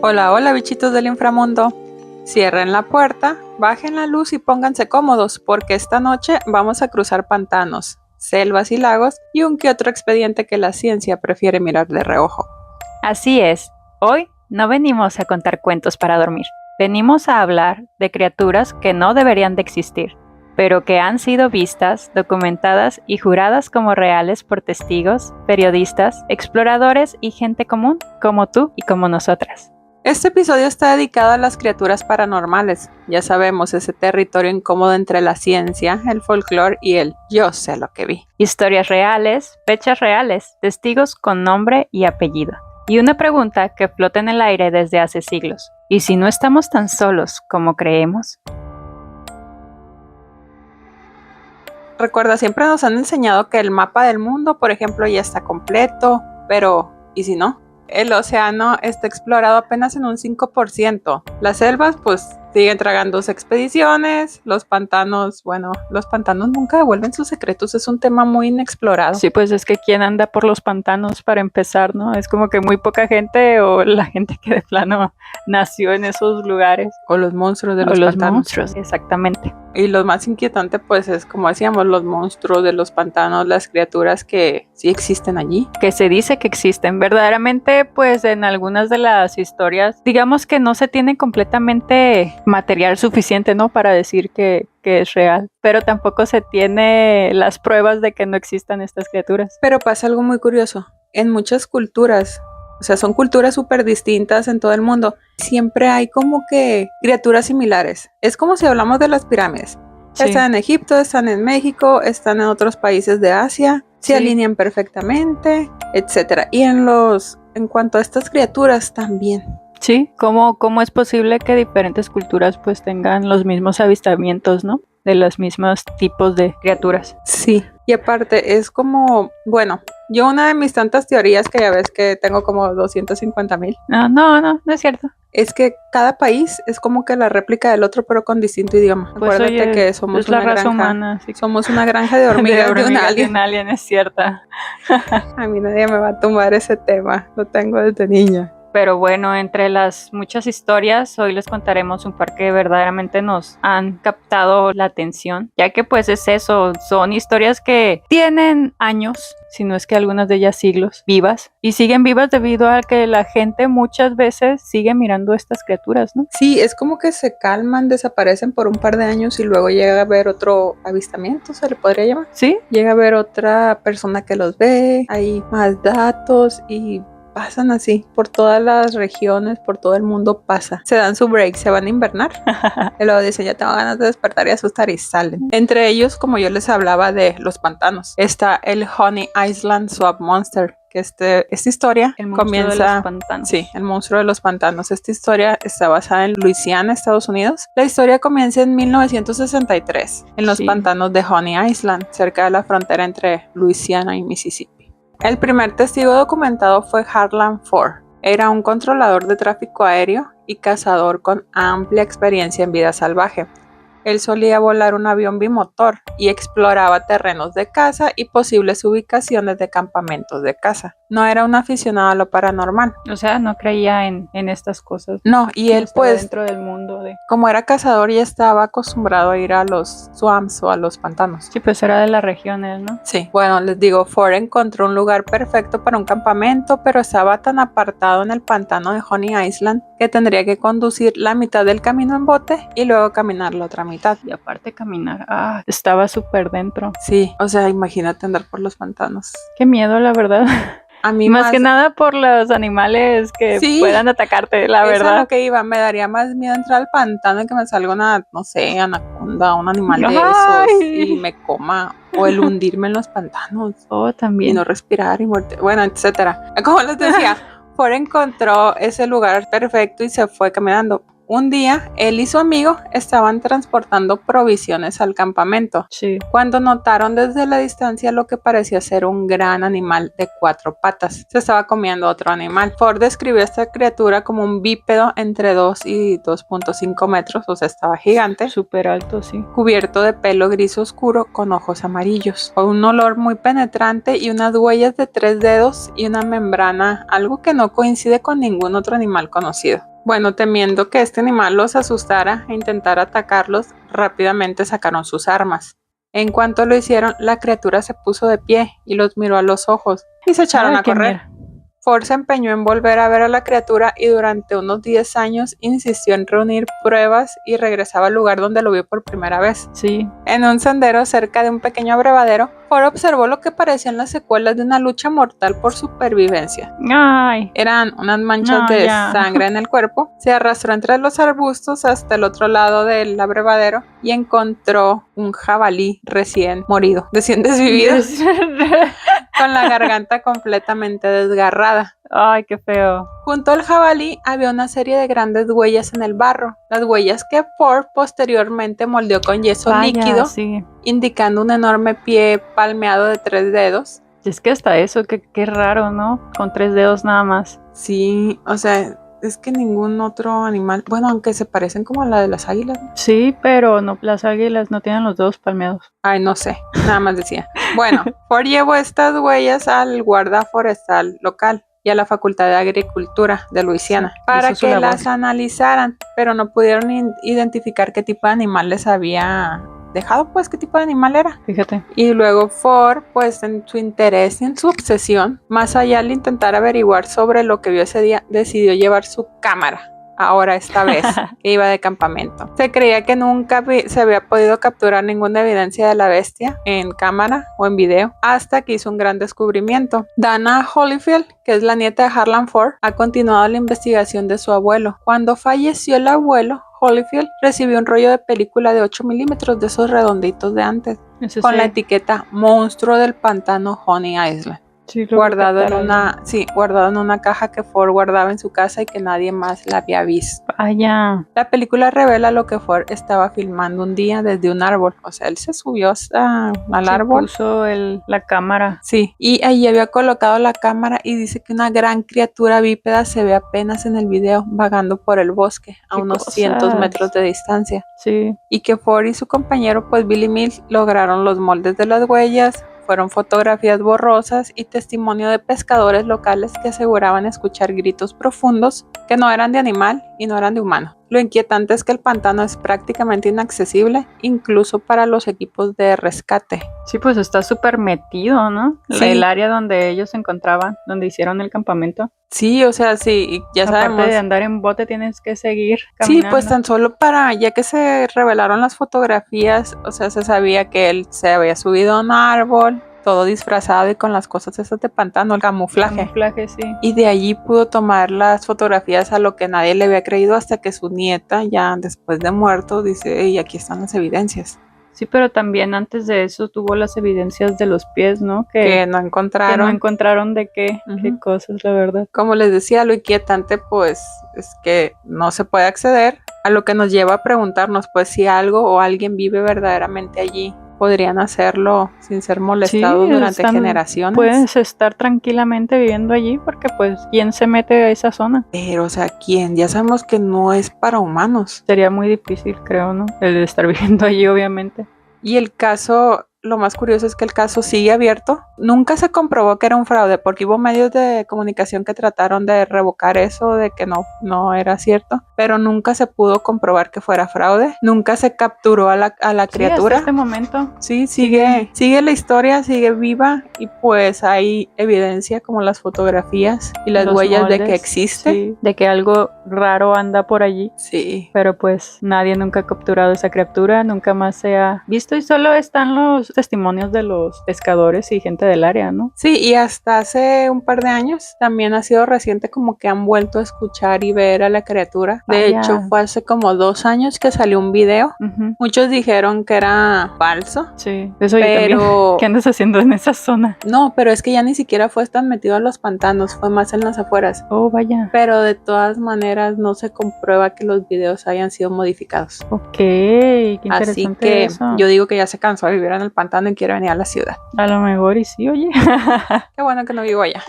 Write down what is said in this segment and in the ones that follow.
Hola, hola bichitos del inframundo. Cierren la puerta, bajen la luz y pónganse cómodos porque esta noche vamos a cruzar pantanos, selvas y lagos y un que otro expediente que la ciencia prefiere mirar de reojo. Así es, hoy no venimos a contar cuentos para dormir, venimos a hablar de criaturas que no deberían de existir, pero que han sido vistas, documentadas y juradas como reales por testigos, periodistas, exploradores y gente común como tú y como nosotras. Este episodio está dedicado a las criaturas paranormales. Ya sabemos, ese territorio incómodo entre la ciencia, el folclore y el yo sé lo que vi. Historias reales, fechas reales, testigos con nombre y apellido. Y una pregunta que flota en el aire desde hace siglos. ¿Y si no estamos tan solos como creemos? Recuerda, siempre nos han enseñado que el mapa del mundo, por ejemplo, ya está completo, pero ¿y si no? El océano está explorado apenas en un 5%. Las selvas, pues, siguen tragándose expediciones. Los pantanos, bueno, los pantanos nunca devuelven sus secretos. Es un tema muy inexplorado. Sí, pues es que quién anda por los pantanos para empezar, ¿no? Es como que muy poca gente o la gente que de plano nació en esos lugares. O los monstruos de O los los pantanos. monstruos, exactamente. Y lo más inquietante, pues, es como decíamos, los monstruos de los pantanos, las criaturas que sí existen allí. Que se dice que existen. Verdaderamente, pues en algunas de las historias, digamos que no se tiene completamente material suficiente, ¿no? Para decir que es real. Pero tampoco se tiene las pruebas de que no existan estas criaturas. Pero pasa algo muy curioso. En muchas culturas, o sea, son culturas súper distintas en todo el mundo, siempre hay como que criaturas similares. Es como si hablamos de las pirámides. Sí. Están en Egipto, están en México, están en otros países de Asia, se Sí. alinean perfectamente, etc. Y en cuanto a estas criaturas también. Sí, ¿cómo es posible que diferentes culturas pues tengan los mismos avistamientos, ¿no? De los mismos tipos de criaturas. Sí, y aparte es como, bueno, yo una de mis tantas teorías, que ya ves que tengo como 250,000, No es cierto. es que cada país es como que la réplica del otro, pero con distinto idioma. Pues, Acuérdate oye, que somos es la una raza granja. humana, sí. Somos una granja de hormigas de un alien. Un alien, es cierta. A mí nadie me va a tumbar ese tema, lo tengo desde niña. Pero bueno, entre las muchas historias, hoy les contaremos un par que verdaderamente nos han captado la atención, ya que pues es eso, son historias que tienen años, si no es que algunas de ellas siglos, vivas, y siguen vivas debido a que la gente muchas veces sigue mirando estas criaturas, ¿no? Sí, es como que se calman, desaparecen por un par de años y luego llega a haber otro avistamiento, se le podría llamar. ¿Sí? Llega a haber otra persona que los ve, hay más datos y pasan así por todas las regiones, por todo el mundo pasa. Se dan su break, se van a invernar. Y luego dicen, ya tengo ganas de despertar y asustar y salen. Entre ellos, como yo les hablaba de los pantanos, está el Honey Island Swamp Monster, que esta historia El monstruo comienza... de los pantanos. Sí, el monstruo de los pantanos. Esta historia está basada en Luisiana, Estados Unidos. La historia comienza en 1963, en los Sí. pantanos de Honey Island, cerca de la frontera entre Luisiana y Mississippi. El primer testigo documentado fue Harlan Ford. Era un controlador de tráfico aéreo y cazador con amplia experiencia en vida salvaje. Él solía volar un avión bimotor y exploraba terrenos de caza y posibles ubicaciones de campamentos de caza. No era un aficionado a lo paranormal. O sea, no creía en estas cosas. No, y él Estaba pues, dentro del mundo de... como era cazador, ya estaba acostumbrado a ir a los swamps o a los pantanos. Sí, pues era de las regiones, ¿no? Sí, bueno, les digo, Ford encontró un lugar perfecto para un campamento, pero estaba tan apartado en el pantano de Honey Island que tendría que conducir la mitad del camino en bote y luego caminar la otra mitad. Y aparte caminar, estaba súper dentro. Sí, o sea, imagínate andar por los pantanos. Qué miedo, la verdad. A mí Más que nada por los animales que Sí. puedan atacarte, la es a verdad. lo que iba, me daría más miedo entrar al pantano y que me salga una, no sé, anaconda, un animal de Ay. esos y me coma, o el hundirme en los pantanos Oh, y también. no respirar y muerte, bueno, etcétera. Como les decía, Ford encontró ese lugar perfecto y se fue caminando. Un día, él y su amigo estaban transportando provisiones al campamento, Sí. cuando notaron desde la distancia lo que parecía ser un gran animal de 4 patas. Se estaba comiendo otro animal. Ford describió a esta criatura como un bípedo entre 2 y 2.5 metros, o sea, estaba gigante, Súper alto, sí. cubierto de pelo gris oscuro con ojos amarillos, con un olor muy penetrante y unas huellas de 3 dedos y una membrana, algo que no coincide con ningún otro animal conocido. Bueno, temiendo que este animal los asustara e intentara atacarlos, rápidamente sacaron sus armas. En cuanto lo hicieron, la criatura se puso de pie y los miró a los ojos y se echaron a qué correr. miedo. Ford se empeñó en volver a ver a la criatura y durante unos 10 años insistió en reunir pruebas y regresaba al lugar donde lo vio por primera vez. Sí. En un sendero cerca de un pequeño abrevadero, Ford observó lo que parecían las secuelas de una lucha mortal por supervivencia. Ay. Eran unas manchas de sangre en el cuerpo. Se arrastró entre los arbustos hasta el otro lado del abrevadero y encontró un jabalí recién desvivido, con la garganta completamente desgarrada. Ay, qué feo. Junto al jabalí había una serie de grandes huellas en el barro, las huellas que Ford posteriormente moldeó con yeso líquido, sí. indicando un enorme pie palmeado de 3 dedos. Y es que hasta eso, qué raro, ¿no? Con 3 dedos nada más. Sí, o sea, es que ningún otro animal, bueno, aunque se parecen como a la de las águilas, ¿no? Sí, pero no, las águilas no tienen los dedos palmeados. Ay, no sé, nada más decía. Bueno, Ford llevó estas huellas al guarda forestal local y a la Facultad de Agricultura de Luisiana para que las analizaran, pero no pudieron identificar qué tipo de animal les había dejado, pues qué tipo de animal era. Fíjate. Y luego Ford, pues en su interés y en su obsesión, más allá de intentar averiguar sobre lo que vio ese día, decidió llevar su cámara. Ahora esta vez que iba de campamento. Se creía que nunca se había podido capturar ninguna evidencia de la bestia en cámara o en video hasta que hizo un gran descubrimiento. Dana Holyfield, que es la nieta de Harlan Ford, ha continuado la investigación de su abuelo. Cuando falleció el abuelo, Holyfield recibió un rollo de película de 8 milímetros de esos redonditos de antes, con la etiqueta Monstruo del Pantano Honey Island. Sí, guardado en una caja que Ford guardaba en su casa y que nadie más la había visto. Vaya. La película revela lo que Ford estaba filmando un día desde un árbol. O sea, él se subió al árbol. Puso la cámara. Sí, y ahí había colocado la cámara y dice que una gran criatura bípeda se ve apenas en el video vagando por el bosque a unos cientos metros de distancia. Sí. Y que Ford y su compañero, pues Billy Mills, lograron los moldes de las huellas. Fueron fotografías borrosas y testimonio de pescadores locales que aseguraban escuchar gritos profundos que no eran de animal y no eran de humano. Lo inquietante es que el pantano es prácticamente inaccesible, incluso para los equipos de rescate. Sí, pues está súper metido, ¿no? Sí. El área donde ellos se encontraban, donde hicieron el campamento. Sí, o sea, sí, ya sabemos. Aparte de andar en bote tienes que seguir caminando. Sí, pues tan solo ya que se revelaron las fotografías, o sea, se sabía que él se había subido a un árbol, todo disfrazado y con las cosas esas de pantano, el camuflaje. Camuflaje, sí. Y de allí pudo tomar las fotografías a lo que nadie le había creído hasta que su nieta, ya después de muerto, dice, y aquí están las evidencias. Sí, pero también antes de eso tuvo las evidencias de los pies, ¿no? Que no encontraron. Que no encontraron de qué cosas, la verdad. Como les decía, lo inquietante pues es que no se puede acceder, a lo que nos lleva a preguntarnos pues si algo o alguien vive verdaderamente allí. Podrían hacerlo sin ser molestados durante generaciones. Puedes estar tranquilamente viviendo allí porque pues ¿quién se mete a esa zona? Pero o sea, ¿quién? Ya sabemos que no es para humanos. Sería muy difícil, creo, ¿no? El de estar viviendo allí, obviamente. Y el caso, lo más curioso es que el caso sigue abierto. Nunca se comprobó que era un fraude porque hubo medios de comunicación que trataron de revocar eso, de que no era cierto, pero nunca se pudo comprobar que fuera fraude. Nunca se capturó a la criatura. Hasta este momento. Sí, sigue la historia, sigue viva y pues hay evidencia como las fotografías y las huellas moldes, de que existe. Sí, de que algo raro anda por allí. Sí. Pero pues nadie nunca ha capturado esa criatura, nunca más se ha visto y solo están los testimonios de los pescadores y gente del área, ¿no? Sí, y hasta hace un par de años, también ha sido reciente como que han vuelto a escuchar y ver a la criatura. De Vaya. hecho, fue hace como 2 años que salió un video. Ujú. Muchos dijeron que era falso. Sí, eso yo también. Pero ¿Qué andas haciendo en esa zona? no, pero es que ya ni siquiera fue tan metido a los pantanos, fue más en las afueras. Oh, vaya. Pero de todas maneras no se comprueba que los videos hayan sido modificados. Ok, qué interesante Así que eso. yo digo que ya se cansó de vivir en el pantano y quiere venir a la ciudad. A lo mejor y sí, oye. Qué bueno que no vivo allá.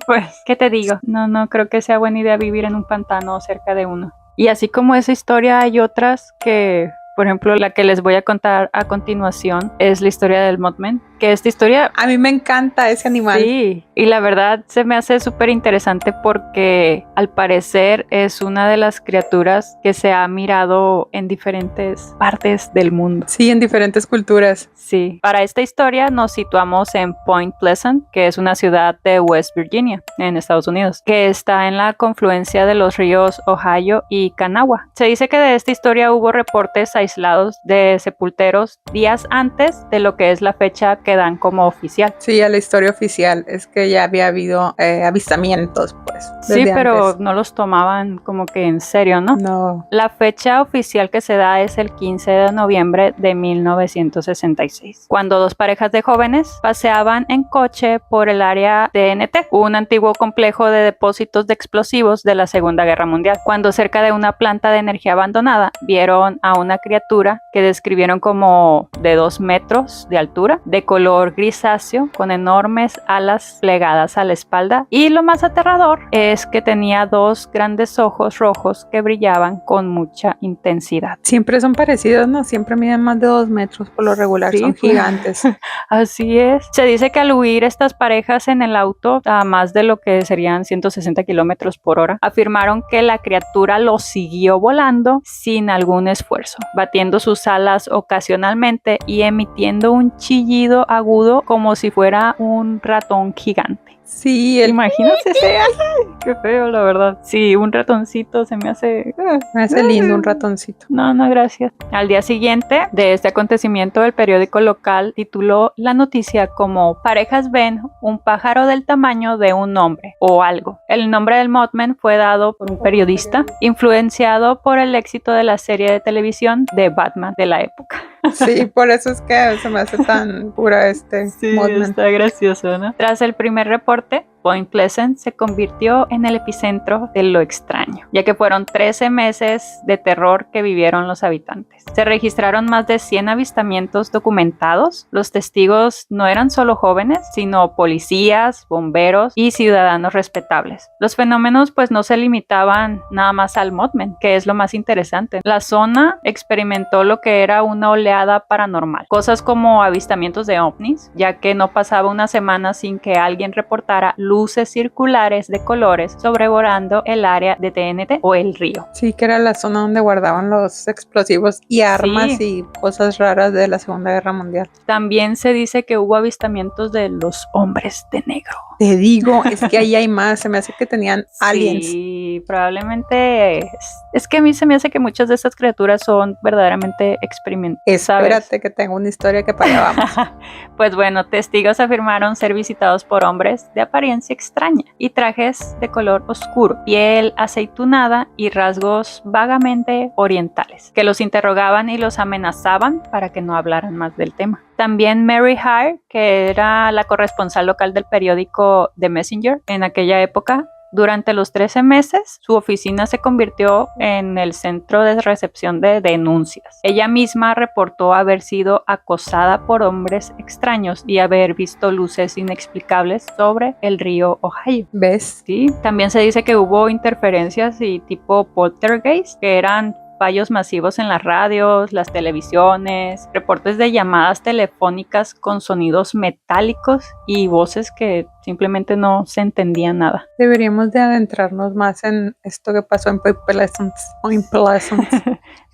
Pues, ¿qué te digo? No creo que sea buena idea vivir en un pantano cerca de uno. Y así como esa historia hay otras que, por ejemplo, la que les voy a contar a continuación es la historia del Mothman, que esta historia... A mí me encanta ese animal. Sí, y la verdad se me hace súper interesante porque al parecer es una de las criaturas que se ha mirado en diferentes partes del mundo. Sí, en diferentes culturas. Sí, para esta historia nos situamos en Point Pleasant, que es una ciudad de West Virginia, en Estados Unidos, que está en la confluencia de los ríos Ohio y Kanawha. Se dice que de esta historia hubo reportes aislados de sepulteros días antes de lo que es la fecha que dan como oficial. Sí, a la historia oficial. Es que ya había habido avistamientos, pues. Sí, desde pero antes. no los tomaban como que en serio, ¿no? No. La fecha oficial que se da es el 15 de noviembre de 1966, cuando dos parejas de jóvenes paseaban en coche por el área TNT, un antiguo complejo de depósitos de explosivos de la Segunda Guerra Mundial, cuando cerca de una planta de energía abandonada vieron a una criatura que describieron como de 2 metros de altura, de color grisáceo, con enormes alas plegadas a la espalda, y lo más aterrador es que tenía 2 grandes ojos rojos que brillaban con mucha intensidad. Siempre son parecidos, ¿no? Siempre miden más de 2 metros por lo regular, Sí, son pues. gigantes. Así es. Se dice que al huir estas parejas en el auto a más de lo que serían 160 kilómetros por hora, afirmaron que la criatura los siguió volando sin algún esfuerzo, batiendo sus alas ocasionalmente y emitiendo un chillido agudo como si fuera un ratón gigante. Sí, Imagínate ese. Qué feo, la verdad. Sí, un ratoncito se me hace... me hace lindo un ratoncito. No, gracias. Al día siguiente de este acontecimiento, el periódico local tituló la noticia como "Parejas ven un pájaro del tamaño de un hombre o algo". El nombre del Mothman fue dado por un periodista influenciado por el éxito de la serie de televisión de Batman de la época. Sí, por eso es que se me hace tan pura Mothman. Está gracioso, ¿no? Tras el primer reporte, Point Pleasant se convirtió en el epicentro de lo extraño, ya que fueron 13 meses de terror que vivieron los habitantes. Se registraron más de 100 avistamientos documentados. Los testigos no eran solo jóvenes, sino policías, bomberos y ciudadanos respetables. Los fenómenos pues no se limitaban nada más al Mothman, que es lo más interesante. La zona experimentó lo que era una oleada paranormal. Cosas como avistamientos de ovnis, ya que no pasaba una semana sin que alguien reportara luces circulares de colores sobrevolando el área de TNT o el río. Sí, que era la zona donde guardaban los explosivos y armas y cosas raras de la Segunda Guerra Mundial. También se dice que hubo avistamientos de los hombres de negro. Te digo, es que ahí hay más, se me hace que tenían aliens. Sí, probablemente. Es que a mí se me hace que muchas de estas criaturas son verdaderamente experimentales. Espérate que tengo una historia que para allá vamos. Pues bueno, testigos afirmaron ser visitados por hombres de apariencia extraña y trajes de color oscuro, piel aceitunada y rasgos vagamente orientales, que los interrogaban y los amenazaban para que no hablaran más del tema. También Mary Hare, que era la corresponsal local del periódico The Messenger en aquella época, durante los 13 meses, su oficina se convirtió en el centro de recepción de denuncias. Ella misma reportó haber sido acosada por hombres extraños y haber visto luces inexplicables sobre el río Ohio. ¿Ves? Sí, también se dice que hubo interferencias y tipo poltergeist, que eran fallos masivos en las radios, las televisiones, reportes de llamadas telefónicas con sonidos metálicos y voces que simplemente no se entendía nada. Deberíamos de adentrarnos más en esto que pasó en Point Pleasant. Point Pleasant.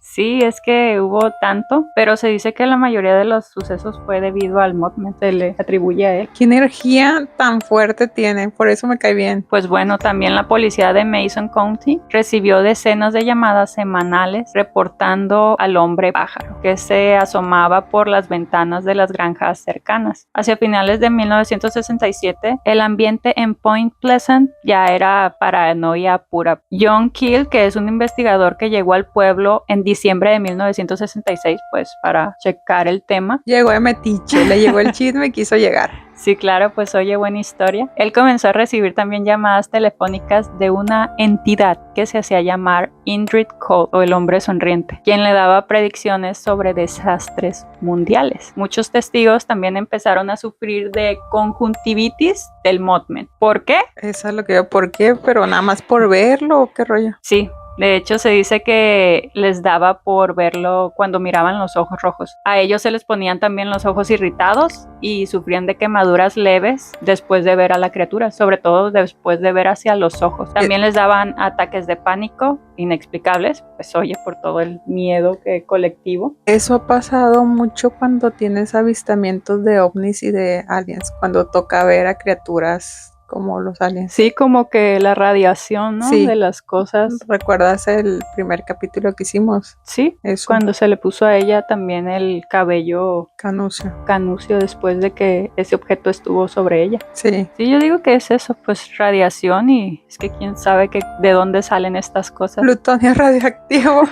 Sí, es que hubo tanto, pero se dice que la mayoría de los sucesos fue debido al Mothman, se le atribuye a él. ¿Qué energía tan fuerte tiene? Por eso me cae bien. Pues bueno, también la policía de Mason County recibió decenas de llamadas semanales reportando al hombre pájaro que se asomaba por las ventanas de las granjas cercanas. Hacia finales de 1967, el ambiente en Point Pleasant ya era paranoia pura. John Keel, que es un investigador que llegó al pueblo en diciembre de 1966, pues para checar el tema. Llegó de metiche, le llegó el chisme y quiso llegar. Sí, claro, pues oye, buena historia. Él comenzó a recibir también llamadas telefónicas de una entidad que se hacía llamar Indrid Cold o el hombre sonriente, quien le daba predicciones sobre desastres mundiales. Muchos testigos también empezaron a sufrir de conjuntivitis del Mothman. ¿Por qué? Eso es lo que yo, ¿por qué? Pero nada más por verlo, ¿o qué rollo? Sí. De hecho, se dice que les daba por verlo cuando miraban los ojos rojos. A ellos se les ponían también los ojos irritados y sufrían de quemaduras leves después de ver a la criatura, sobre todo después de ver hacia los ojos. También les daban ataques de pánico inexplicables, pues oye, por todo el miedo colectivo. Eso ha pasado mucho cuando tienes avistamientos de ovnis y de aliens, cuando toca ver a criaturas como los aliens. Sí, como que la radiación, ¿no? Sí. De las cosas. ¿Recuerdas el primer capítulo que hicimos? Sí, Eso. Cuando se le puso a ella también el cabello canucio después de que ese objeto estuvo sobre ella. Sí. Sí, yo digo que es eso, pues radiación, y es que quién sabe de dónde salen estas cosas. Plutonio radioactivo.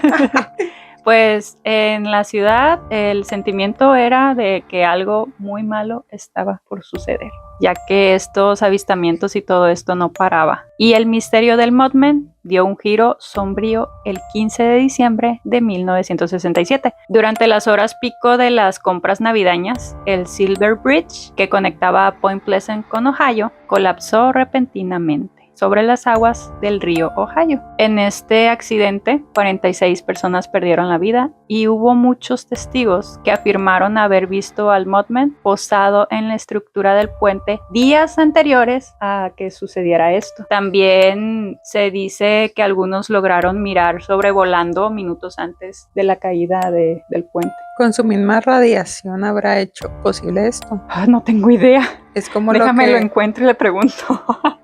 Pues en la ciudad el sentimiento era de que algo muy malo estaba por suceder, ya que estos avistamientos y todo esto no paraba. Y el misterio del Mothman dio un giro sombrío el 15 de diciembre de 1967. Durante las horas pico de las compras navideñas, el Silver Bridge, que conectaba a Point Pleasant con Ohio, colapsó repentinamente sobre las aguas del río Ohio. En este accidente, 46 personas perdieron la vida y hubo muchos testigos que afirmaron haber visto al Mothman posado en la estructura del puente días anteriores a que sucediera esto. También se dice que algunos lograron mirar sobrevolando minutos antes de la caída del puente. ¿Con su misma radiación habrá hecho posible esto? No tengo idea. Es como Déjame lo encuentro y le pregunto.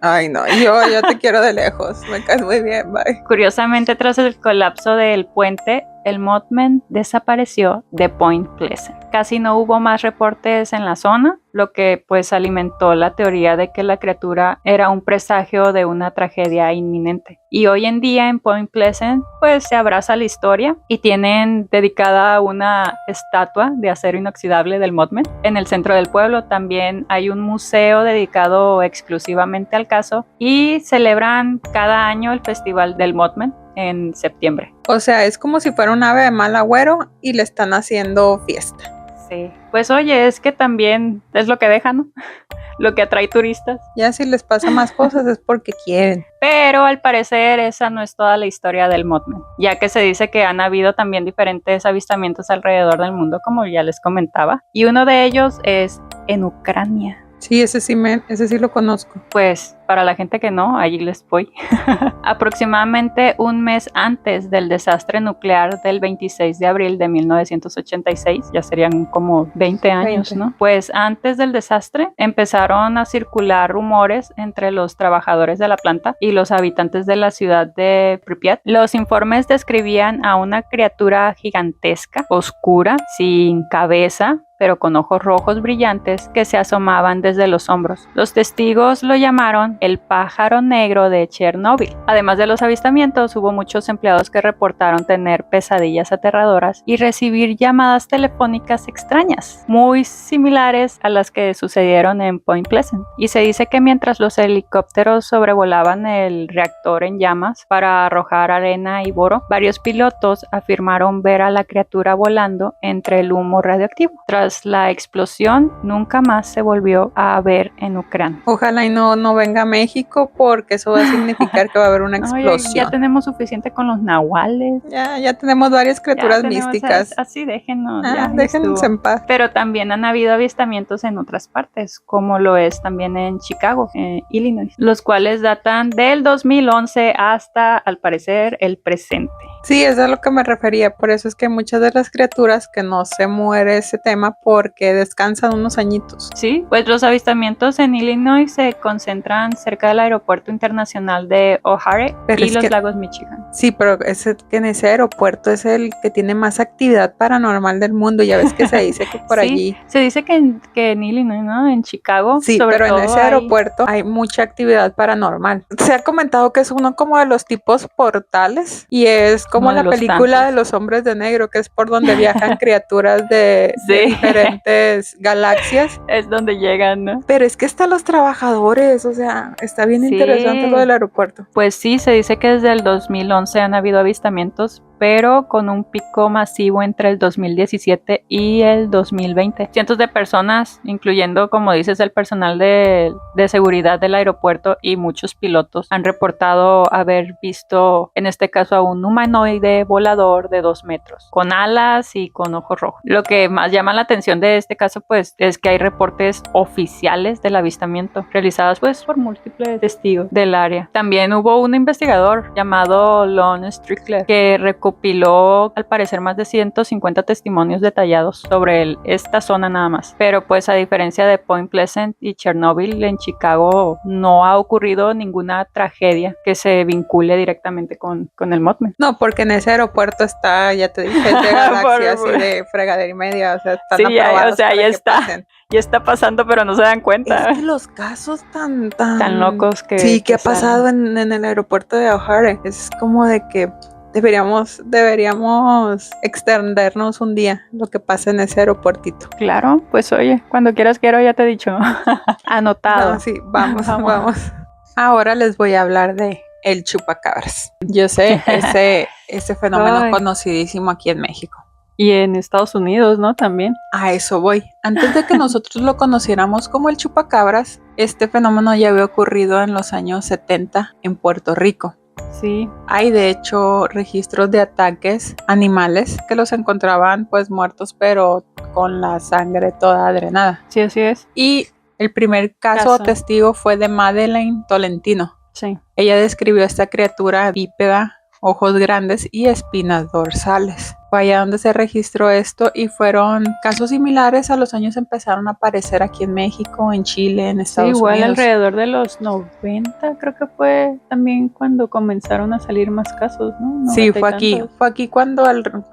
Ay, no, yo te quiero de lejos. Me caes muy bien, bye. Curiosamente, tras el colapso del puente, el Mothman desapareció de Point Pleasant. Casi no hubo más reportes en la zona, lo que pues alimentó la teoría de que la criatura era un presagio de una tragedia inminente. Y hoy en día en Point Pleasant pues se abraza la historia y tienen dedicada una estatua de acero inoxidable del Mothman. En el centro del pueblo también hay un museo dedicado exclusivamente al caso y celebran cada año el Festival del Mothman en septiembre. O sea, es como si fuera un ave de mal agüero y le están haciendo fiesta. Sí, pues oye, es que también es lo que dejan, ¿no? Lo que atrae turistas. Ya si les pasa más cosas es porque quieren. Pero al parecer esa no es toda la historia del Mothman, ya que se dice que han habido también diferentes avistamientos alrededor del mundo, como ya les comentaba, y uno de ellos es en Ucrania. Sí, ese sí lo conozco. Pues para la gente que no, allí les voy. Aproximadamente un mes antes del desastre nuclear del 26 de abril de 1986, ya serían como 20 años, ¿no? Pues antes del desastre empezaron a circular rumores entre los trabajadores de la planta y los habitantes de la ciudad de Pripyat. Los informes describían a una criatura gigantesca, oscura, sin cabeza, pero con ojos rojos brillantes que se asomaban desde los hombros. Los testigos lo llamaron el pájaro negro de Chernóbil. Además de los avistamientos, hubo muchos empleados que reportaron tener pesadillas aterradoras y recibir llamadas telefónicas extrañas, muy similares a las que sucedieron en Point Pleasant. Y se dice que mientras los helicópteros sobrevolaban el reactor en llamas para arrojar arena y boro, varios pilotos afirmaron ver a la criatura volando entre el humo radioactivo. Tras tras la explosión nunca más se volvió a ver en Ucrania. Ojalá y no venga a México, porque eso va a significar que va a haber una No, explosión. ya tenemos suficiente con los nahuales. Ya tenemos varias criaturas místicas. Así déjenos. Déjenos en paz. Pero también han habido avistamientos en otras partes, como lo es también en Chicago, Illinois, los cuales datan del 2011 hasta, al parecer, el presente. Sí, eso es a lo que me refería. Por eso es que muchas de las criaturas que no se muere ese tema, porque descansan unos añitos. Sí, pues los avistamientos en Illinois se concentran cerca del aeropuerto internacional de O'Hare y los lagos Michigan. Sí, pero en ese aeropuerto es el que tiene más actividad paranormal del mundo. Ya ves que se dice que por allí. Se dice que en Illinois, ¿no? En Chicago. Sí, pero en ese aeropuerto hay mucha actividad paranormal. Se ha comentado que es uno como de los tipos portales, y es como la película de los hombres de negro, que es por donde viajan criaturas de diferentes galaxias. Es donde llegan, ¿no? Pero es que están los trabajadores, o sea, está bien interesante lo del aeropuerto. Pues sí, se dice que desde el 2011 han habido avistamientos, pero con un pico masivo entre el 2017 y el 2020. Cientos de personas, incluyendo, como dices, el personal de seguridad del aeropuerto y muchos pilotos, han reportado haber visto, en este caso, a un humanoide volador de 2 metros, con alas y con ojos rojos. Lo que más llama la atención de este caso, pues, es que hay reportes oficiales del avistamiento, realizados, pues, por múltiples testigos del área. También hubo un investigador llamado Lon Strickler, que recopiló, al parecer, más de 150 testimonios detallados sobre esta zona nada más. Pero pues a diferencia de Point Pleasant y Chernobyl, en Chicago no ha ocurrido ninguna tragedia que se vincule directamente con el Mothman. No, porque en ese aeropuerto está, ya te dije, de galaxias y de fregadera y media, o sea, están aprobados ya está pasando, pero no se dan cuenta. Es que los casos tan locos que ha pasado en el aeropuerto de O'Hare, es como de que deberíamos extendernos un día lo que pasa en ese aeropuertito. Claro, pues oye, cuando quieras quiero, ya te he dicho. Anotado. No, sí, vamos. Ahora les voy a hablar de el chupacabras. Yo sé, ese fenómeno conocidísimo aquí en México. Y en Estados Unidos, ¿no? También. A eso voy. Antes de que nosotros lo conociéramos como el chupacabras, este fenómeno ya había ocurrido en los años 70 en Puerto Rico. Sí. Hay de hecho registros de ataques animales que los encontraban pues muertos, pero con la sangre toda drenada. Sí, así es. Y el primer caso testigo fue de Madeleine Tolentino. Sí. Ella describió esta criatura bípeda, ojos grandes y espinas dorsales. Fue allá donde se registró esto, y fueron casos similares a los años empezaron a aparecer aquí en México, en Chile, en Estados Unidos. Unidos. Alrededor de los 90 creo que fue también cuando comenzaron a salir más casos, ¿no? Sí, fue aquí cuando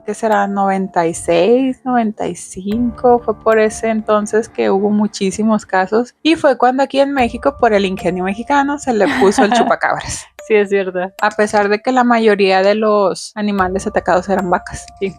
¿qué será? 96, 95, fue por ese entonces que hubo muchísimos casos, y fue cuando aquí en México, por el ingenio mexicano, se le puso el chupacabras. Sí, es cierto. A pesar de que la mayoría de los animales atacados eran vacas. Sí.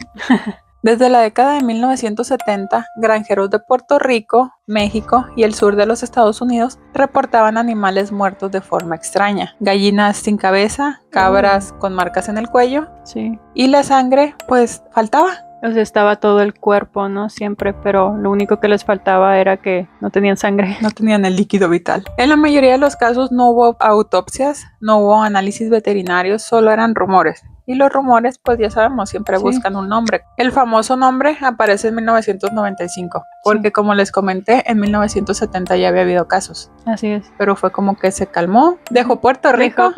Desde la década de 1970, granjeros de Puerto Rico, México y el sur de los Estados Unidos reportaban animales muertos de forma extraña. Gallinas sin cabeza, cabras con marcas en el cuello. Sí. Y la sangre, pues, faltaba. O sea, estaba todo el cuerpo, ¿no? Siempre, pero lo único que les faltaba era que no tenían sangre. No tenían el líquido vital. En la mayoría de los casos no hubo autopsias, no hubo análisis veterinarios, solo eran rumores. Y los rumores, pues ya sabemos, siempre buscan un nombre. El famoso nombre aparece en 1995, porque como les comenté, en 1970 ya había habido casos. Así es. Pero fue como que se calmó, dejó Puerto Rico.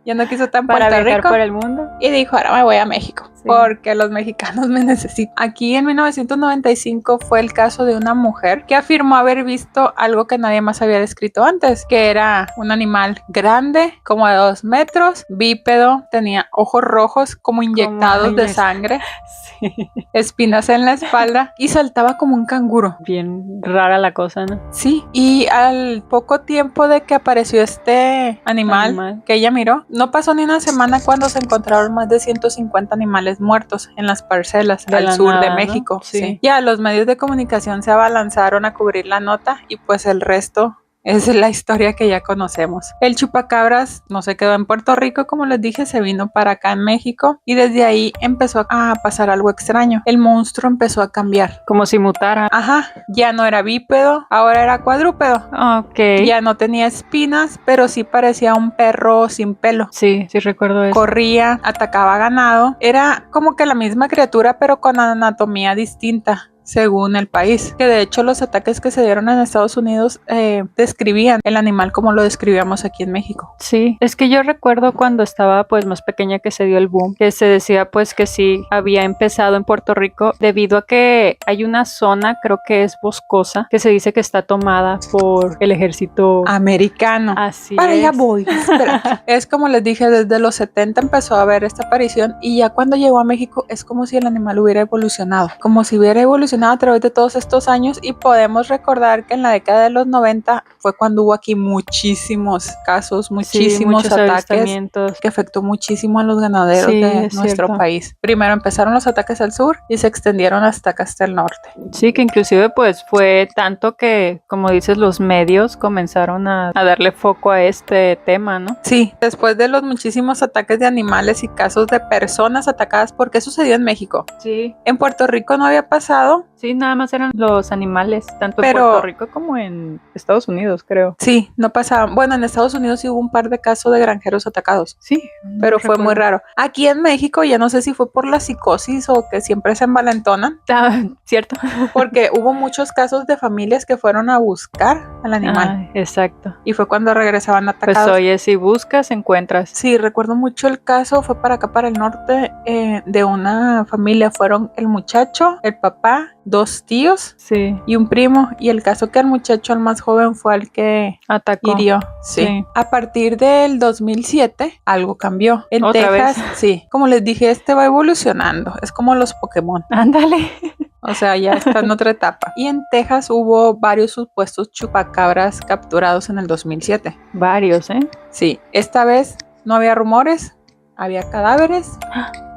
Ya no quiso tan para Puerto viajar Rico por el mundo. Y dijo, ahora me voy a México, porque los mexicanos me necesitan. Aquí en 1995 fue el caso de una mujer que afirmó haber visto algo que nadie más había descrito antes, que era un animal grande, como de 2 metros, bípedo, tenía ojos rojos como inyectados de sangre, espinas en la espalda y saltaba como un canguro. Bien rara la cosa, ¿no? Sí, y al poco tiempo de que apareció este animal que ella miró, no pasó ni una semana cuando se encontraron más de 150 animales muertos en las parcelas del sur de México. ¿No? Sí. Ya los medios de comunicación se abalanzaron a cubrir la nota, y pues el resto Esa es la historia que ya conocemos. El chupacabras no se quedó en Puerto Rico, como les dije, se vino para acá en México y desde ahí empezó a pasar algo extraño. El monstruo empezó a cambiar. Como si mutara. Ajá, ya no era bípedo, ahora era cuadrúpedo. Ok. Ya no tenía espinas, pero sí parecía un perro sin pelo. Sí, sí recuerdo eso. Corría, atacaba ganado. Era como que la misma criatura, pero con anatomía distinta, según el país. Que de hecho los ataques que se dieron en Estados Unidos describían el animal como lo describíamos aquí en México. Sí, es que yo recuerdo cuando estaba pues más pequeña que se dio el boom, que se decía pues que sí había empezado en Puerto Rico debido a que hay una zona, creo que es boscosa, que se dice que está tomada por el ejército americano. Así Para es. allá voy. Espera. Es como les dije, desde los 70 empezó a haber esta aparición y ya cuando llegó a México es como si el animal hubiera evolucionado, como si hubiera evolucionado a través de todos estos años y podemos recordar que en la década de los 90 fue cuando hubo aquí muchísimos casos, muchísimos ataques que afectó muchísimo a los ganaderos de nuestro país. Primero empezaron los ataques al sur y se extendieron hasta acá hasta el norte. Sí, que inclusive pues fue tanto que, como dices, los medios comenzaron a darle foco a este tema, ¿no? Sí, después de los muchísimos ataques de animales y casos de personas atacadas, porque sucedió en México. Sí. En Puerto Rico no había pasado. Sí, nada más eran los animales, tanto en Puerto Rico como en Estados Unidos, creo. Sí, no pasaban. Bueno, en Estados Unidos sí hubo un par de casos de granjeros atacados. Sí. Pero fue muy raro. Aquí en México, ya no sé si fue por la psicosis o que siempre se envalentonan. Ah, cierto. Porque hubo muchos casos de familias que fueron a buscar al animal. Ah, exacto. Y fue cuando regresaban atacados. Pues oye, si buscas, encuentras. Sí, recuerdo mucho el caso, fue para acá, para el norte, de una familia. Fueron el muchacho, el papá, 2 tíos y un primo. Y el caso que el muchacho, el más joven, fue el que atacó. Hirió. Sí. A partir del 2007, algo cambió. En Texas, sí. Como les dije, este va evolucionando. Es como los Pokémon. Ándale. O sea, ya está en otra etapa. Y en Texas hubo varios supuestos chupacabras capturados en el 2007. Varios, ¿eh? Sí. Esta vez no había rumores, había cadáveres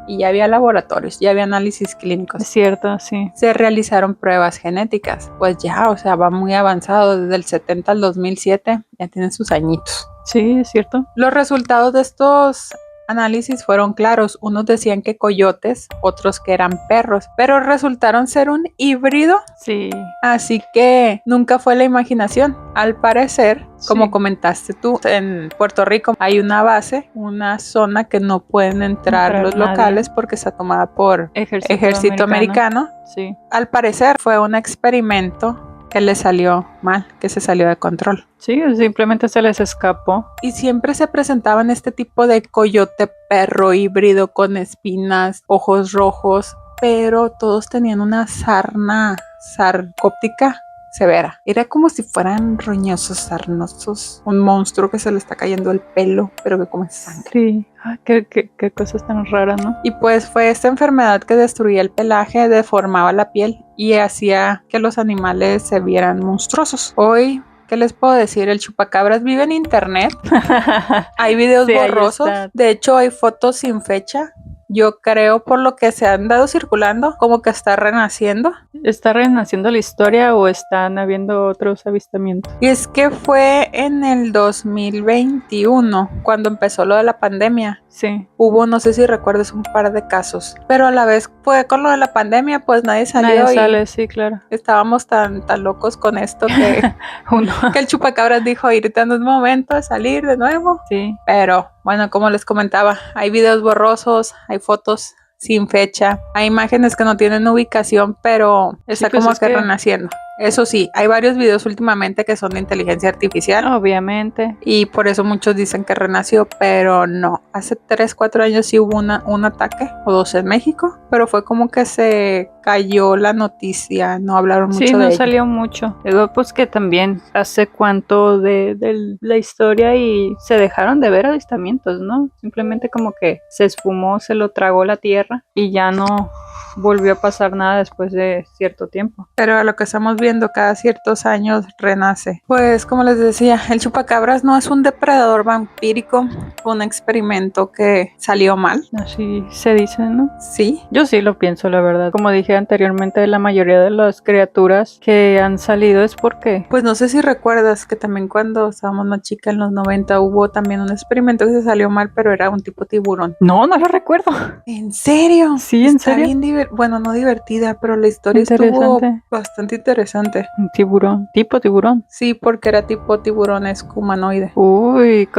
y ya había laboratorios, ya había análisis clínicos. Es cierto, sí. Se realizaron pruebas genéticas. Pues ya, o sea, va muy avanzado. Desde el 70 al 2007 ya tienen sus añitos. Sí, es cierto. Los resultados de estos análisis fueron claros. Unos decían que coyotes, otros que eran perros, pero resultaron ser un híbrido. Sí. Así que nunca fue la imaginación. Al parecer, como comentaste tú, en Puerto Rico hay una base, una zona que no pueden entrar los locales porque está tomada por ejército americano. Sí. Al parecer fue un experimento que le salió mal, que se salió de control. Sí, simplemente se les escapó. Y siempre se presentaban este tipo de coyote perro híbrido con espinas, ojos rojos, pero todos tenían una sarna sarcóptica severa. Era como si fueran roñosos, sarnosos, un monstruo que se le está cayendo el pelo, pero que come sangre. Sí, qué cosas tan raras, ¿no? Y pues fue esta enfermedad que destruía el pelaje, deformaba la piel y hacía que los animales se vieran monstruosos. Hoy, ¿qué les puedo decir? El chupacabras vive en internet. Hay videos borrosos. De hecho, hay fotos sin fecha. Yo creo, por lo que se han dado circulando, como que está renaciendo. ¿Está renaciendo la historia o están habiendo otros avistamientos? Y es que fue en el 2021, cuando empezó lo de la pandemia. Sí. Hubo, no sé si recuerdas, un par de casos. Pero a la vez fue con lo de la pandemia, pues nadie salió. Nadie sale, sí, claro. Estábamos tan locos con esto que, que el chupacabras dijo, ahorita no es momento de salir de nuevo. Sí. Pero bueno, como les comentaba, hay videos borrosos, hay fotos sin fecha, hay imágenes que no tienen ubicación, pero está como que renaciendo. Eso sí, hay varios videos últimamente que son de inteligencia artificial. Obviamente. Y por eso muchos dicen que renació, pero no. Hace 3, 4 años sí hubo un ataque, o 2 en México, pero fue como que se cayó la noticia, no hablaron mucho de ello. Sí, no salió mucho. Digo, pues que también hace cuánto de la historia y se dejaron de ver avistamientos, ¿no? Simplemente como que se esfumó, se lo tragó la tierra y ya no volvió a pasar nada después de cierto tiempo. Pero a lo que estamos viendo muriendo cada ciertos años, renace. Pues como les decía, el chupacabras no es un depredador vampírico, fue un experimento que salió mal. Así se dice, ¿no? Sí. Yo sí lo pienso, la verdad. Como dije anteriormente, la mayoría de las criaturas que han salido es porque... Pues no sé si recuerdas que también cuando estábamos más chica en los 90 hubo también un experimento que se salió mal, pero era un tipo tiburón. No lo recuerdo. ¿En serio? Sí, ¿en Está serio? bien bueno, no divertida, pero la historia estuvo Interesante. bastante interesante. Un tiburón, tipo tiburón. Sí, porque era tipo tiburón humanoide. Uy,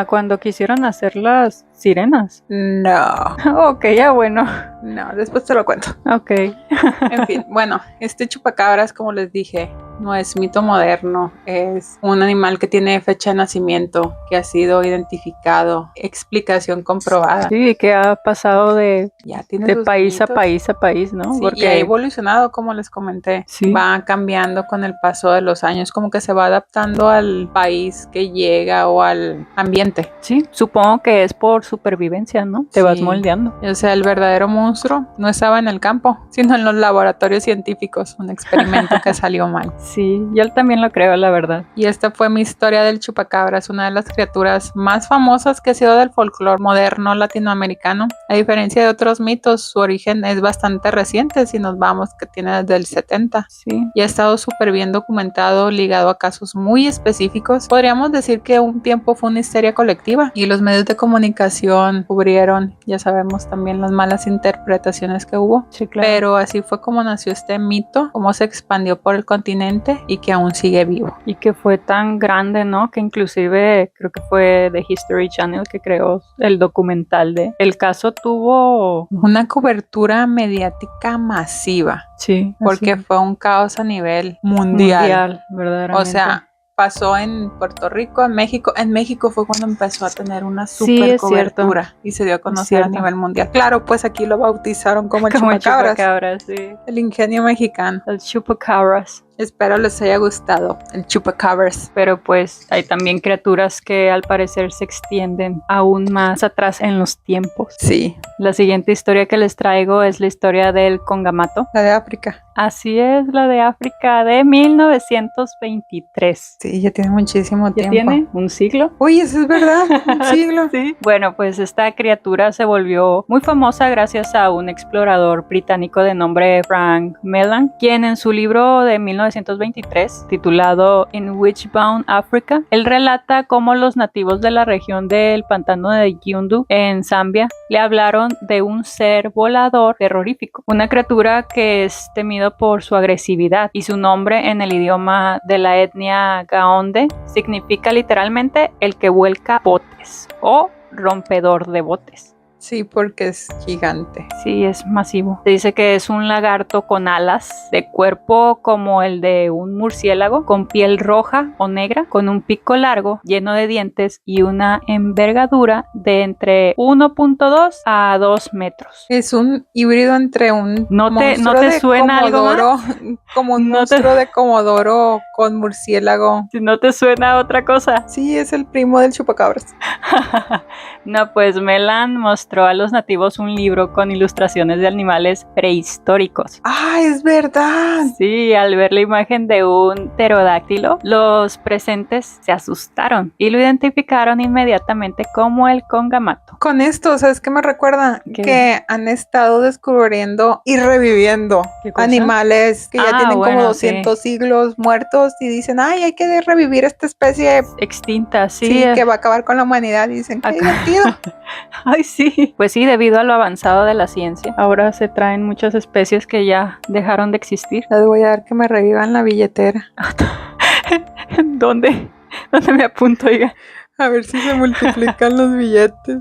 cuando quisieron hacer las sirenas. No, Ok, ya bueno. no, después te lo cuento. Ok. En fin, bueno, este chupacabras, como les dije, no es mito moderno, es un animal que tiene fecha de nacimiento, que ha sido identificado, explicación comprobada. Sí, que ha pasado de Ya tiene de sus país a mitos. país a país, ¿no? Sí, y Porque ha evolucionado, como les comenté. Sí. Va cambiando con el paso de los años, como que se va adaptando al país que llega o al ambiente. sí, supongo que es por supervivencia, ¿no? Te vas Sí. moldeando. O sea, el verdadero monstruo no estaba en el campo, sino en los laboratorios científicos, un experimento que salió mal. Sí, yo también lo creo, la verdad. Y esta fue mi historia del chupacabras, una de las criaturas más famosas que ha sido del folclore moderno latinoamericano. A diferencia de otros mitos, su origen es bastante reciente, si nos vamos, que tiene desde el 70. Sí. Y ha estado súper bien documentado, ligado a casos muy específicos. Podríamos decir que un tiempo fue una histeria colectiva y los medios de comunicación cubrieron, ya sabemos también las malas interpretaciones que hubo. Sí, claro. Pero así fue como nació este mito, cómo se expandió por el continente y que aún sigue vivo. Y que fue tan grande, ¿no? Que inclusive creo que fue The History Channel que creó el documental de... El caso tuvo... Una cobertura mediática masiva, Sí. porque así, fue un caos a nivel mundial. verdaderamente. O sea, pasó en Puerto Rico, en México. En México fue cuando empezó a tener una Sí, super es cierto. cobertura y se dio a conocer a cierto. nivel mundial. Claro, pues aquí lo bautizaron como el Como el chupacabras, chupacabras, sí. el ingenio mexicano. El chupacabras. Espero les haya gustado el chupacabras. Pero pues hay también criaturas que al parecer se extienden aún más atrás en los tiempos. Sí, La siguiente historia que les traigo es la historia del Congamato. la de África. Así es, la de África de 1923. Sí, ya tiene muchísimo ¿Ya tiempo. tiene un siglo? Uy, eso es verdad, un siglo. Sí. Bueno, pues esta criatura se volvió muy famosa gracias a un explorador británico de nombre Frank Mellan, quien en su libro de 1923, titulado In Witchbound Africa, él relata cómo los nativos de la región del pantano de Gyundu, en Zambia, le hablaron de un ser volador terrorífico, una criatura que es temido por su agresividad, y su nombre en el idioma de la etnia Gaonde significa literalmente el que vuelca botes o rompedor de botes. Sí, porque es gigante. Sí, es masivo. Se dice que es un lagarto con alas, de cuerpo como el de un murciélago, con piel roja o negra, con un pico largo, lleno de dientes y una envergadura de entre 1.2 a 2 metros. Es un híbrido entre un ¿No te de suena algo Comodoro, como un monstruo de Comodoro con murciélago. Si no te suena otra cosa. Sí, es el primo del chupacabras. No, pues Mellan mostró a los nativos un libro con ilustraciones de animales prehistóricos. ¡Ah, es verdad! Sí, al ver la imagen de un pterodáctilo, los presentes se asustaron y lo identificaron inmediatamente como el Congamato. Con esto, ¿sabes qué me recuerda? ¿Qué? Que han estado descubriendo y reviviendo ¿Qué cosa? animales que ya tienen bueno, como 200 siglos muertos y dicen, ay, hay que revivir esta especie Extinta, sí. que va a acabar con la humanidad. Y dicen, qué Acá. divertido. Ay, sí. Pues sí, debido a lo avanzado de la ciencia, ahora se traen muchas especies que ya dejaron de existir. Les voy a dar que me revivan la billetera. ¿Dónde? ¿Dónde me apunto, oiga? A ver si se multiplican los billetes.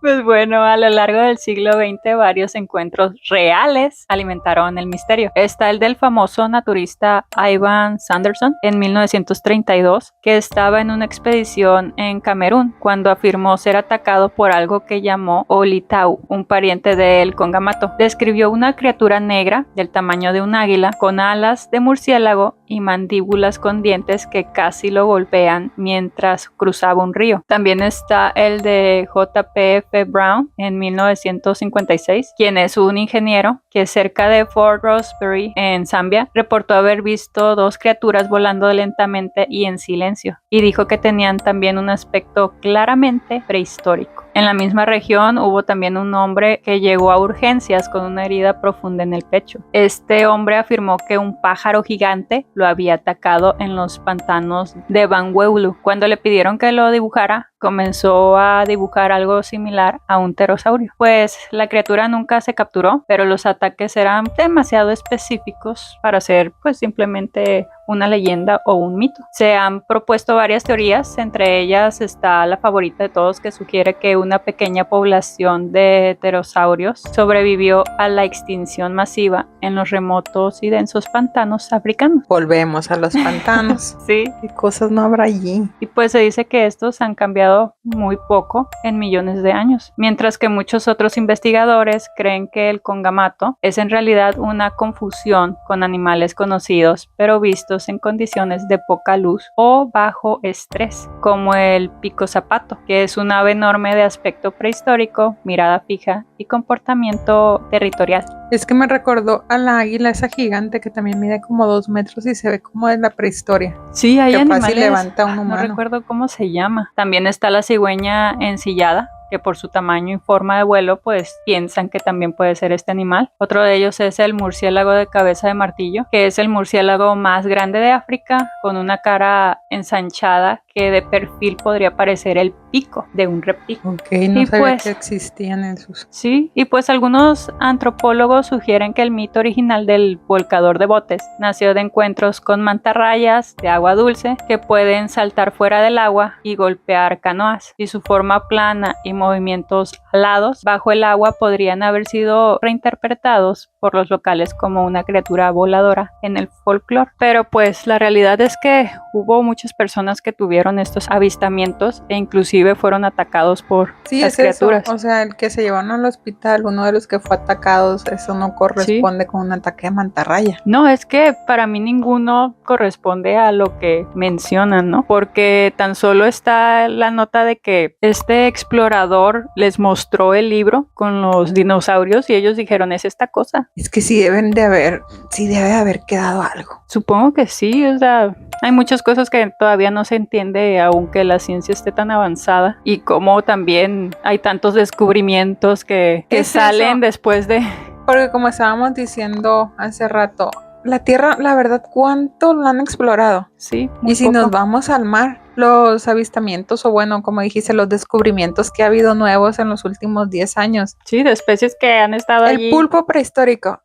Pues bueno, a lo largo del siglo XX varios encuentros reales alimentaron el misterio. Está el del famoso naturista Ivan Sanderson en 1932, que estaba en una expedición en Camerún cuando afirmó ser atacado por algo que llamó Olitau, un pariente del Congamato. Describió una criatura negra del tamaño de un águila con alas de murciélago y mandíbulas con dientes que casi lo golpean mientras cruzaba un río. También está el de J.P.F. Brown en 1956, quien es un ingeniero que cerca de Fort Roxbury en Zambia reportó haber visto dos criaturas volando lentamente y en silencio, y dijo que tenían también un aspecto claramente prehistórico. En la misma región hubo también un hombre que llegó a urgencias con una herida profunda en el pecho. Este hombre afirmó que un pájaro gigante lo había atacado en los pantanos de Banweulu. Cuando le pidieron que lo dibujara, comenzó a dibujar algo similar a un pterosaurio. Pues la criatura nunca se capturó, pero los ataques eran demasiado específicos para ser pues simplemente una leyenda o un mito. Se han propuesto varias teorías, entre ellas está la favorita de todos, que sugiere que una pequeña población de pterosaurios sobrevivió a la extinción masiva en los remotos y densos pantanos africanos. Volvemos a los pantanos. Sí. ¿Qué cosas no habrá allí? Y pues se dice que estos han cambiado muy poco en millones de años, mientras que muchos otros investigadores creen que el congamato es en realidad una confusión con animales conocidos, pero vistos en condiciones de poca luz o bajo estrés, como el pico zapato, que es un ave enorme de aspecto prehistórico, mirada fija y comportamiento territorial. Es que me recordó a la águila esa gigante que también mide como 2 metros y se ve como de la prehistoria. Sí, hay que animales. fácil levanta un humano. No recuerdo cómo se llama. También está la cigüeña ensillada, que por su tamaño y forma de vuelo, pues piensan que también puede ser este animal. Otro de ellos es el murciélago de cabeza de martillo, que es el murciélago más grande de África, con una cara ensanchada que de perfil podría parecer el pico de un reptil. Ok, no Y sabía pues, que existían esos. Sí, y pues algunos antropólogos sugieren que el mito original del volcador de botes nació de encuentros con mantarrayas de agua dulce que pueden saltar fuera del agua y golpear canoas, y su forma plana y movimientos alados bajo el agua podrían haber sido reinterpretados por los locales como una criatura voladora en el folclore. Pero pues la realidad es que hubo muchas personas que tuvieron estos avistamientos e inclusive fueron atacados por las criaturas. Eso. O sea, el que se llevaron al hospital, uno de los que fue atacado, eso no corresponde con un ataque de mantarraya. No, es que para mí ninguno corresponde a lo que mencionan, ¿no? Porque tan solo está la nota de que este explorador les mostró el libro con los dinosaurios y ellos dijeron, es esta cosa. Es que sí debe de haber quedado algo. Supongo que sí, o sea, hay muchas cosas que todavía no se entiende aunque la ciencia esté tan avanzada, y como también hay tantos descubrimientos que salen después de... Porque como estábamos diciendo hace rato, la Tierra, la verdad, ¿cuánto la han explorado? Sí, y si poco. nos vamos al mar, los avistamientos o bueno, como dijiste, los descubrimientos que ha habido nuevos en los últimos 10 años. Sí, de especies que han estado allí. El pulpo prehistórico.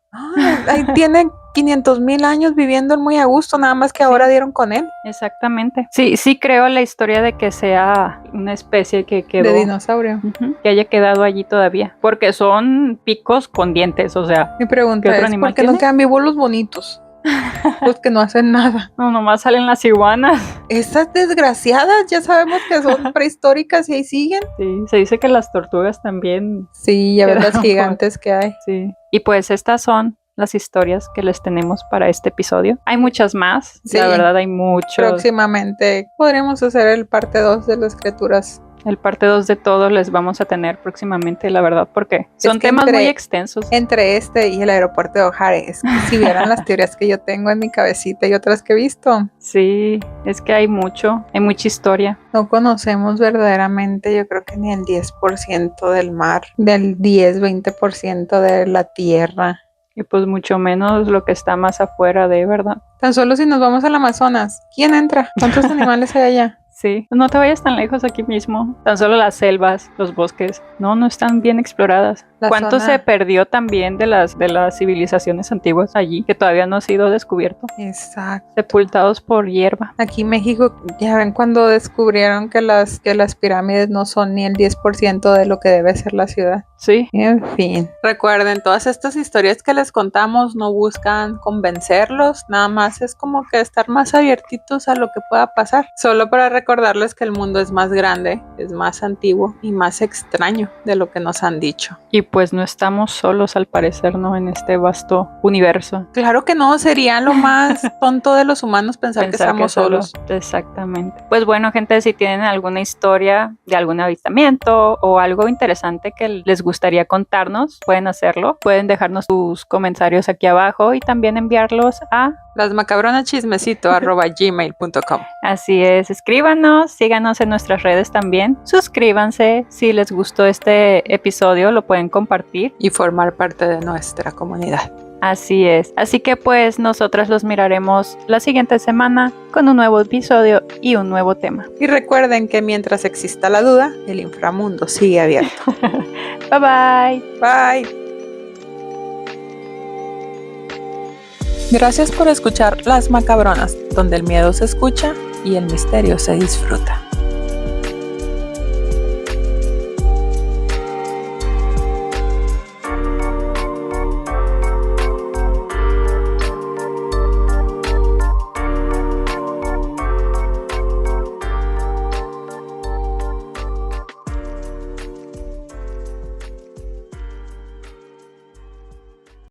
Ahí tiene 500,000 años viviendo muy a gusto, nada más que ahora dieron con él. Exactamente. Sí creo la historia de que sea una especie que quedó... De dinosaurio. Que haya quedado allí todavía. Porque son picos con dientes, o sea... Mi pregunta es, ¿por qué no quedan vivos los bonitos? Los que no hacen nada. No, nomás salen las iguanas. Estas desgraciadas ya sabemos que son prehistóricas y ahí siguen. Sí, se dice que las tortugas también. Sí, ya ves las gigantes que hay. Sí. Y pues estas son las historias que les tenemos para este episodio. Hay muchas más, sí, la verdad hay muchos. Próximamente podremos hacer el parte 2 de las criaturas. El parte 2 de todos les vamos a tener próximamente, la verdad, porque son temas muy extensos. Entre este y el aeropuerto de O'Hare, es que si vieran las teorías que yo tengo en mi cabecita y otras que he visto. Sí, es que hay mucha historia. No conocemos verdaderamente, yo creo que ni el 10% del mar, del 10-20% de la tierra. Y pues mucho menos lo que está más afuera de, ¿verdad? Tan solo si nos vamos al Amazonas, ¿quién entra? ¿Cuántos animales hay allá? Sí, no te vayas tan lejos aquí mismo. Tan solo las selvas, los bosques, no están bien exploradas. ¿Cuánto se perdió también de las civilizaciones antiguas allí, que todavía no ha sido descubierto? Exacto. Sepultados por hierba. Aquí en México, ya ven cuando descubrieron que las pirámides no son ni el 10% de lo que debe ser la ciudad. Sí. En fin. Recuerden, todas estas historias que les contamos no buscan convencerlos, nada más es como que estar más abiertitos a lo que pueda pasar. Solo para recordarles que el mundo es más grande es más antiguo y más extraño de lo que nos han dicho. Y pues no estamos solos al parecer, ¿no? En este vasto universo. Claro que no, sería lo más tonto de los humanos pensar que estamos solos. Exactamente. Pues bueno, gente, si tienen alguna historia de algún avistamiento o algo interesante que les gustaría contarnos, pueden hacerlo. Pueden dejarnos sus comentarios aquí abajo y también enviarlos a lasmacabronachismecito@gmail.com. Así es, escríbanos, síganos en nuestras redes también, suscríbanse, si les gustó este episodio lo pueden compartir y formar parte de nuestra comunidad. Así es, así que pues nosotras los miraremos la siguiente semana con un nuevo episodio y un nuevo tema. Y recuerden que mientras exista la duda, el inframundo sigue abierto. Bye bye. Bye. Gracias por escuchar Las Macabronas, donde el miedo se escucha y el misterio se disfruta.